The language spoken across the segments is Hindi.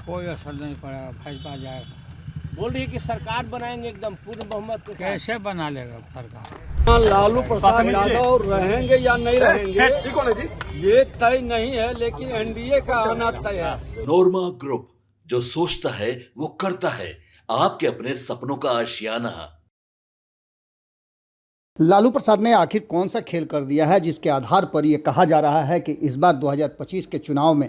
कोई असर नहीं पड़ेगा, भाजपा जाएगा। बोल रही है कि सरकार बनाएंगे एकदम पूर्ण बहुमत के साथ। कैसे बना लेगा सरकार? लालू प्रसाद यादव रहेंगे या नहीं रहेंगे ये तय नहीं है, लेकिन एनडीए का आना तय है। नोरमा ग्रुप, जो सोचता है वो करता है। आपके अपने सपनों का आशियाना। लालू प्रसाद ने आखिर कौन सा खेल कर दिया है जिसके आधार पर यह कहा जा रहा है कि इस बार 2025 के चुनाव में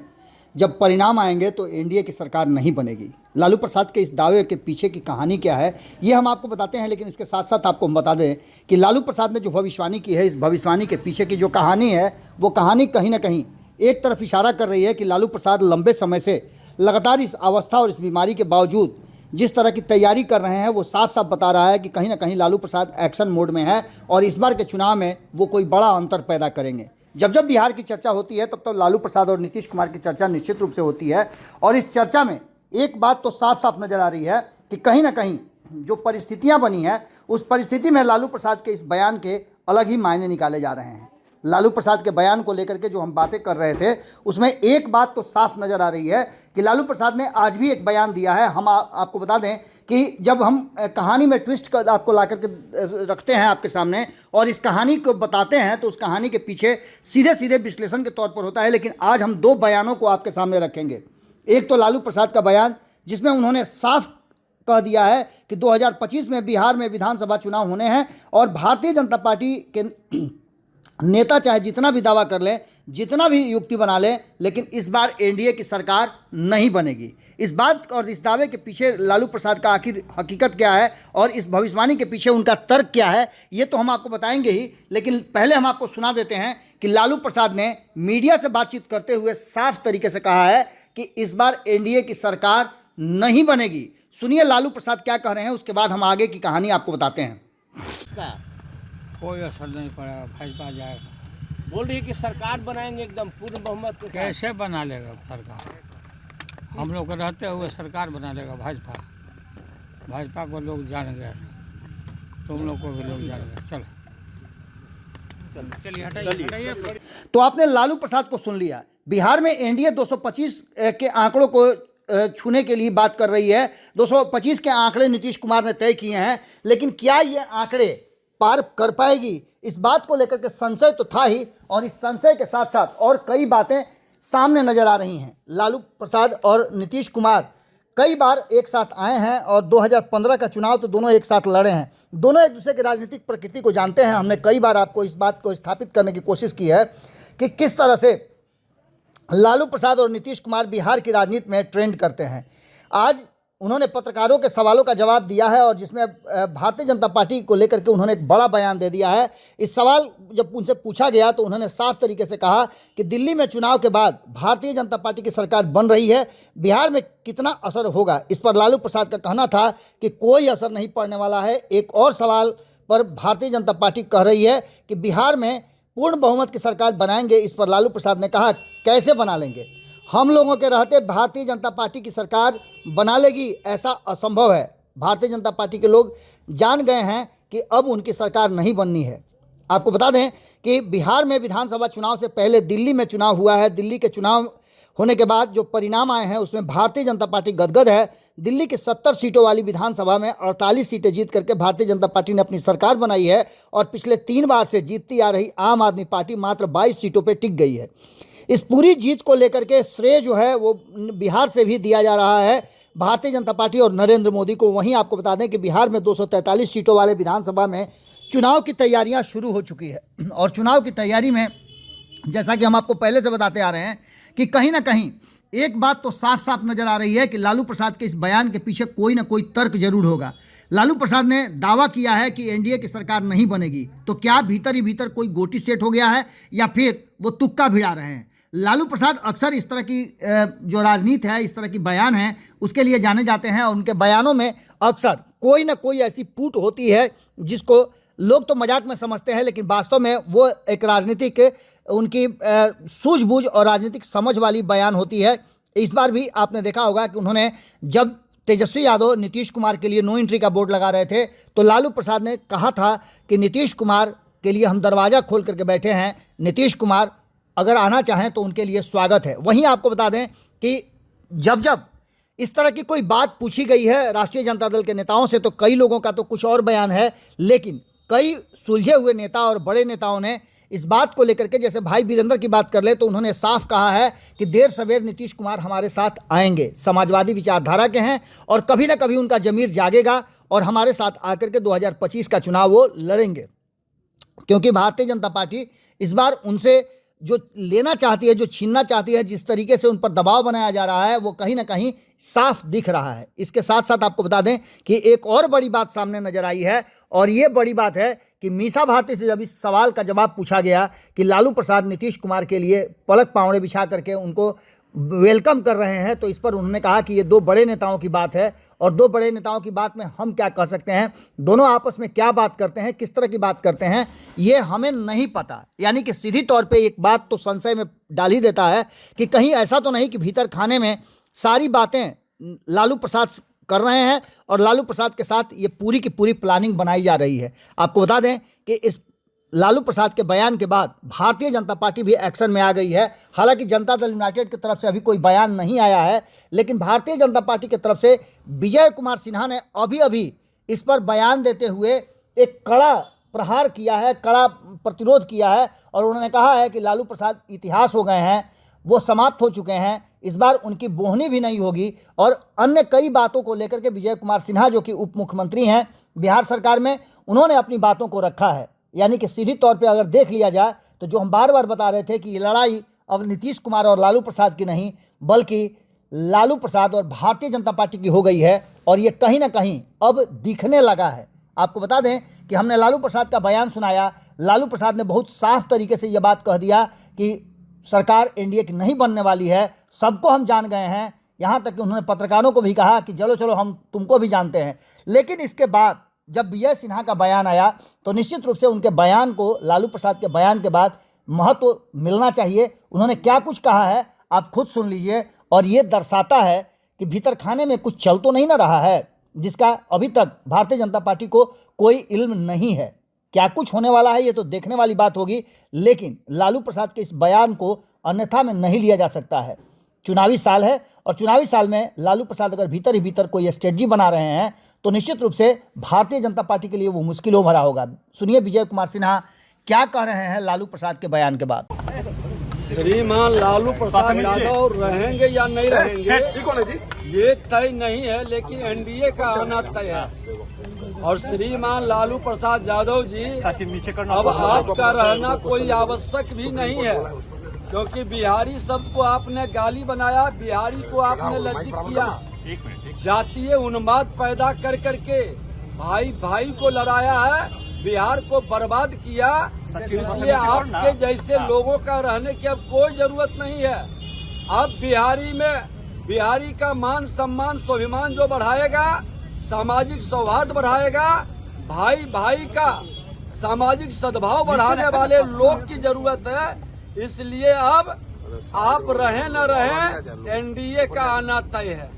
जब परिणाम आएंगे तो एनडीए की सरकार नहीं बनेगी। लालू प्रसाद के इस दावे के पीछे की कहानी क्या है ये हम आपको बताते हैं, लेकिन इसके साथ साथ आपको हम बता दें कि लालू प्रसाद ने जो भविष्यवाणी की है, इस भविष्यवाणी के पीछे की जो कहानी है वो कहानी कहीं ना कहीं एक तरफ इशारा कर रही है कि लालू प्रसाद लंबे समय से लगातार इस अवस्था और इस बीमारी के बावजूद जिस तरह की तैयारी कर रहे हैं वो साफ साफ बता रहा है कि कहीं ना कहीं लालू प्रसाद एक्शन मोड में है और इस बार के चुनाव में वो कोई बड़ा अंतर पैदा करेंगे। जब जब बिहार की चर्चा होती है तब तो लालू प्रसाद और नीतीश कुमार की चर्चा निश्चित रूप से होती है और इस चर्चा में एक बात तो साफ साफ नज़र आ रही है कि कहीं ना कहीं जो परिस्थितियां बनी है उस परिस्थिति में लालू प्रसाद के इस बयान के अलग ही मायने निकाले जा रहे हैं। लालू प्रसाद के बयान को लेकर के जो हम बातें कर रहे थे उसमें एक बात तो साफ नज़र आ रही है कि लालू प्रसाद ने आज भी एक बयान दिया है। हम आपको बता दें कि जब हम कहानी में ट्विस्ट कर आपको ला करके रखते हैं आपके सामने और इस कहानी को बताते हैं तो उस कहानी के पीछे सीधे सीधे विश्लेषण के तौर पर होता है, लेकिन आज हम दो बयानों को आपके सामने रखेंगे। एक तो लालू प्रसाद का बयान जिसमें उन्होंने साफ कह दिया है कि 2025 में बिहार में विधानसभा चुनाव होने हैं और भारतीय जनता पार्टी के नेता चाहे जितना भी दावा कर लें, जितना भी युक्ति बना लें, लेकिन इस बार एनडीए की सरकार नहीं बनेगी। इस बात और इस दावे के पीछे लालू प्रसाद का आखिर हकीकत क्या है और इस भविष्यवाणी के पीछे उनका तर्क क्या है ये तो हम आपको बताएंगे ही, लेकिन पहले हम आपको सुना देते हैं कि लालू प्रसाद ने मीडिया से बातचीत करते हुए साफ तरीके से कहा है कि इस बार एनडीए की सरकार नहीं बनेगी। सुनिए लालू प्रसाद क्या कह रहे हैं, उसके बाद हम आगे की कहानी आपको बताते हैं। कोई असर नहीं पड़ेगा, भाजपा जाएगा। बोल रही है कि सरकार बनाएंगे एकदम पूर्ण बहुमत के साथ। कैसे बना लेगा सरकार? हम लोग रहते हुए सरकार बना लेगा भाजपा। भाजपा को लोग जान गए, तुम लोग को भी लोग जान गए। चलो चलिए हटाइए। तो आपने लालू प्रसाद को सुन लिया। बिहार में एनडीए 225 के आंकड़ों को छूने के लिए बात कर रही है। 225 के आंकड़े नीतीश कुमार ने तय किए हैं, लेकिन क्या ये आंकड़े पार कर पाएगी, इस बात को लेकर के संशय तो था ही और इस संशय के साथ साथ और कई बातें सामने नजर आ रही हैं। लालू प्रसाद और नीतीश कुमार कई बार एक साथ आए हैं और 2015 का चुनाव तो दोनों एक साथ लड़े हैं। दोनों एक दूसरे की राजनीतिक प्रकृति को जानते हैं। हमने कई बार आपको इस बात को स्थापित करने की कोशिश की है कि किस तरह से लालू प्रसाद और नीतीश कुमार बिहार की राजनीति में ट्रेंड करते हैं। आज उन्होंने पत्रकारों के सवालों का जवाब दिया है और जिसमें भारतीय जनता पार्टी को लेकर के उन्होंने एक बड़ा बयान दे दिया है। इस सवाल जब उनसे पूछा गया तो उन्होंने साफ तरीके से कहा कि दिल्ली में चुनाव के बाद भारतीय जनता पार्टी की सरकार बन रही है, बिहार में कितना असर होगा, इस पर लालू प्रसाद का कहना था कि कोई असर नहीं पड़ने वाला है। एक और सवाल पर भारतीय जनता पार्टी कह रही है कि बिहार में पूर्ण बहुमत की सरकार बनाएंगे। इस पर लालू प्रसाद ने कहा कैसे बना लेंगे, हम लोगों के रहते भारतीय जनता पार्टी की सरकार बना लेगी, ऐसा असंभव है। भारतीय जनता पार्टी के लोग जान गए हैं कि अब उनकी सरकार नहीं बननी है। आपको बता दें कि बिहार में विधानसभा चुनाव से पहले दिल्ली में चुनाव हुआ है। दिल्ली के चुनाव होने के बाद जो परिणाम आए हैं उसमें भारतीय जनता पार्टी गदगद है। दिल्ली की 70 सीटों वाली विधानसभा में 48 सीटें जीत करके भारतीय जनता पार्टी ने अपनी सरकार बनाई है और पिछले 3 बार से जीतती आ रही आम आदमी पार्टी मात्र 22 सीटों पर टिक गई है। इस पूरी जीत को लेकर के श्रेय जो है वो बिहार से भी दिया जा रहा है भारतीय जनता पार्टी और नरेंद्र मोदी को। वहीं आपको बता दें कि बिहार में 243 सीटों वाले विधानसभा में चुनाव की तैयारियां शुरू हो चुकी है और चुनाव की तैयारी में जैसा कि हम आपको पहले से बताते आ रहे हैं कि कहीं ना कहीं एक बात तो साफ साफ नज़र आ रही है कि लालू प्रसाद के इस बयान के पीछे कोई ना कोई तर्क जरूर होगा। लालू प्रसाद ने दावा किया है कि एनडीए की सरकार नहीं बनेगी, तो क्या भीतर ही भीतर कोई गोटी सेट हो गया है या फिर वो तुक्का भिड़ा रहे हैं? लालू प्रसाद अक्सर इस तरह की जो राजनीति है, इस तरह की बयान है, उसके लिए जाने जाते हैं और उनके बयानों में अक्सर कोई ना कोई ऐसी फूट होती है जिसको लोग तो मजाक में समझते हैं, लेकिन वास्तव में वो एक राजनीतिक उनकी सूझबूझ और राजनीतिक समझ वाली बयान होती है। इस बार भी आपने देखा होगा कि उन्होंने जब तेजस्वी यादव नीतीश कुमार के लिए नो एंट्री का बोर्ड लगा रहे थे तो लालू प्रसाद ने कहा था कि नीतीश कुमार के लिए हम दरवाज़ा खोल करके बैठे हैं, नीतीश कुमार अगर आना चाहें तो उनके लिए स्वागत है। वहीं आपको बता दें कि जब जब इस तरह की कोई बात पूछी गई है राष्ट्रीय जनता दल के नेताओं से तो कई लोगों का तो कुछ और बयान है, लेकिन कई सुलझे हुए नेता और बड़े नेताओं ने इस बात को लेकर के, जैसे भाई वीरेंद्र की बात कर ले तो उन्होंने साफ कहा है कि देर सवेर नीतीश कुमार हमारे साथ आएंगे, समाजवादी विचारधारा के हैं और कभी ना कभी उनका जमीर जागेगा और हमारे साथ आकर के 2025 का चुनाव वो लड़ेंगे, क्योंकि भारतीय जनता पार्टी इस बार उनसे जो लेना चाहती है, जो छीनना चाहती है, जिस तरीके से उन पर दबाव बनाया जा रहा है वो कहीं ना कहीं साफ दिख रहा है। इसके साथ साथ आपको बता दें कि एक और बड़ी बात सामने नजर आई है और ये बड़ी बात है कि मीसा भारती से जब इस सवाल का जवाब पूछा गया कि लालू प्रसाद नीतीश कुमार के लिए पलक पावड़े बिछा करके उनको वेलकम कर रहे हैं, तो इस पर उन्होंने कहा कि ये दो बड़े नेताओं की बात है और दो बड़े नेताओं की बात में हम क्या कह सकते हैं, दोनों आपस में क्या बात करते हैं, किस तरह की बात करते हैं, ये हमें नहीं पता। यानी कि सीधी तौर पे एक बात तो संशय में डाल ही देता है कि कहीं ऐसा तो नहीं कि भीतर खाने में सारी बातें लालू प्रसाद कर रहे हैं और लालू प्रसाद के साथ ये पूरी की पूरी प्लानिंग बनाई जा रही है। आपको बता दें कि इस लालू प्रसाद के बयान के बाद भारतीय जनता पार्टी भी एक्शन में आ गई है। हालांकि जनता दल यूनाइटेड की तरफ से अभी कोई बयान नहीं आया है, लेकिन भारतीय जनता पार्टी की तरफ से विजय कुमार सिन्हा ने अभी इस पर बयान देते हुए एक कड़ा प्रहार किया है, कड़ा प्रतिरोध किया है और उन्होंने कहा है कि लालू प्रसाद इतिहास हो गए हैं, वो समाप्त हो चुके हैं, इस बार उनकी बोहनी भी नहीं होगी। और अन्य कई बातों को लेकर के विजय कुमार सिन्हा जो कि उप मुख्यमंत्री हैं बिहार सरकार में, उन्होंने अपनी बातों को रखा है। यानी कि सीधी तौर पे अगर देख लिया जाए तो जो हम बार बार बता रहे थे कि ये लड़ाई अब नीतीश कुमार और लालू प्रसाद की नहीं बल्कि लालू प्रसाद और भारतीय जनता पार्टी की हो गई है और ये कहीं ना कहीं अब दिखने लगा है। आपको बता दें कि हमने लालू प्रसाद का बयान सुनाया, लालू प्रसाद ने बहुत साफ तरीके से ये बात कह दिया कि सरकार एनडीए की नहीं बनने वाली है, सबको हम जान गए हैं। यहाँ तक कि उन्होंने पत्रकारों को भी कहा कि चलो चलो हम तुमको भी जानते हैं। लेकिन इसके बाद जब विजय सिन्हा का बयान आया तो निश्चित रूप से उनके बयान को, लालू प्रसाद के बयान के बाद महत्व मिलना चाहिए। उन्होंने क्या कुछ कहा है आप खुद सुन लीजिए और ये दर्शाता है कि भीतर खाने में कुछ चल तो नहीं ना रहा है जिसका अभी तक भारतीय जनता पार्टी को कोई इल्म नहीं है। क्या कुछ होने वाला है ये तो देखने वाली बात होगी, लेकिन लालू प्रसाद के इस बयान को अन्यथा में नहीं लिया जा सकता है। चुनावी साल है और चुनावी साल में लालू प्रसाद अगर भीतर ही भीतर कोई स्ट्रेटजी बना रहे हैं तो निश्चित रूप से भारतीय जनता पार्टी के लिए वो मुश्किलों भरा होगा। सुनिए विजय कुमार सिन्हा क्या कह रहे हैं लालू प्रसाद के बयान के बाद। श्रीमान लालू प्रसाद यादव रहेंगे या नहीं रहेंगे ये तय नहीं है, लेकिन एनडीए का आना तय है। और श्रीमान लालू प्रसाद यादव जी, अब आपका रहना कोई आवश्यक भी नहीं है, क्योंकि बिहारी सबको आपने गाली बनाया, बिहारी को आपने लज्जित किया, जातीय उन्माद पैदा कर करके भाई भाई को लड़ाया है, बिहार को बर्बाद किया। इसलिए आपके जैसे लोगों का रहने की अब कोई जरूरत नहीं है। अब बिहारी का मान सम्मान स्वाभिमान जो बढ़ाएगा, सामाजिक सौहार्द बढ़ाएगा, भाई भाई का सामाजिक सद्भाव बढ़ाने वाले लोग की जरूरत है। इसलिए अब आप रहे न रहे, एनडीए का आना तय है।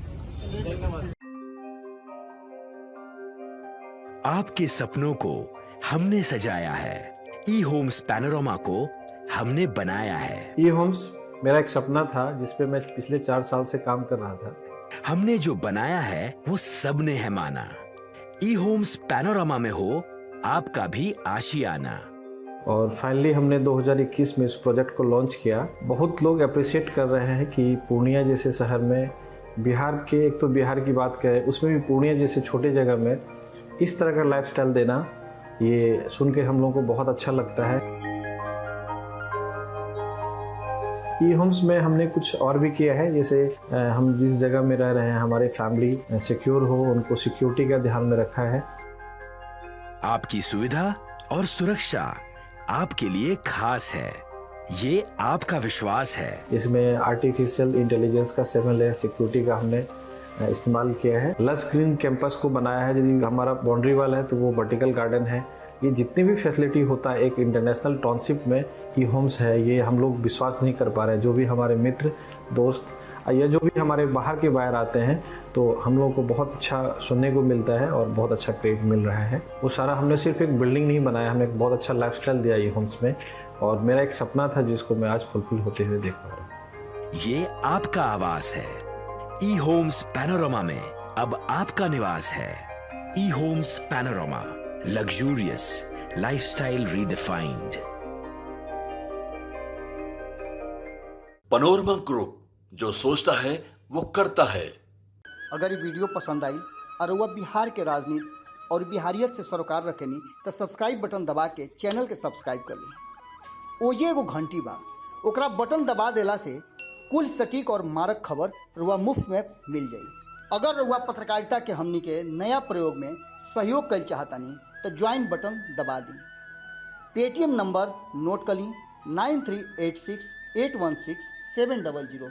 आपके सपनों को हमने सजाया है, ई होम्स पैनोरामा को हमने बनाया है। ई होम्स मेरा एक सपना था जिसपे मैं पिछले 4 साल से काम कर रहा था। हमने जो बनाया है वो सबने है माना। ई होम्स पैनोरामा में हो आपका भी आशियाना। और फाइनली हमने 2021 में इस प्रोजेक्ट को लॉन्च किया। बहुत लोग अप्रिशिएट कर रहे हैं कि पूर्णिया जैसे शहर में, बिहार के, एक तो बिहार की बात करें उसमें भी पूर्णिया जैसे छोटे जगह में इस तरह का लाइफस्टाइल देना, ये सुन के हम लोगों को बहुत अच्छा लगता है। ई होम्स में हमने कुछ और भी किया है, जैसे हम जिस जगह में रह रहे हैं हमारे फैमिली सिक्योर हो, उनको सिक्योरिटी का ध्यान में रखा है। आपकी सुविधा और सुरक्षा आपके लिए खास है, ये आपका विश्वास है। इसमें आर्टिफिशियल इंटेलिजेंस का 7 लेयर सिक्योरिटी का हमने इस्तेमाल किया है। लस ग्रीन कैंपस को बनाया है। यदि हमारा बाउंड्री वाल है तो वो वर्टिकल गार्डन है। ये जितनी भी फैसिलिटी होता है एक इंटरनेशनल टाउनशिप में ई होम्स है, ये हम लोग विश्वास नहीं कर पा रहे हैं। जो भी हमारे मित्र दोस्त या जो भी हमारे बाहर के बाहर आते हैं तो हम लोगों को बहुत अच्छा सुनने को मिलता है और बहुत अच्छा क्रेडिट मिल रहा है। वो सारा हमने सिर्फ एक बिल्डिंग नहीं बनाया, हमने एक बहुत अच्छा लाइफस्टाइल दिया ई होम्स में, और मेरा एक सपना था जिसको मैं आज फुलफिल होते हुए देख पा रहा हूँ। ये आपका आवास है, ई होम्स पैनोरामा में अब आपका निवास है। E Homes Panorama, luxurious lifestyle redefined. Panorama group, जो सोचता है वो करता है। अगर ये वीडियो पसंद आई और वह बिहार के राजनीति और बिहारियत से सरोकार रखेनी तो सब्सक्राइब बटन दबा के चैनल के सब्सक्राइब कर ली। ओजे एगो घंटी बा, ओकरा बटन दबा देला से कुल सटीक और मारक खबर रुआ मुफ्त में मिल जाई। अगर रुआ पत्रकारिता के हमनी के नया प्रयोग में सहयोग कर चाहतानी तो ज्वाइन बटन दबा दी। पेटीएम नंबर नोट कर ली 9386816700।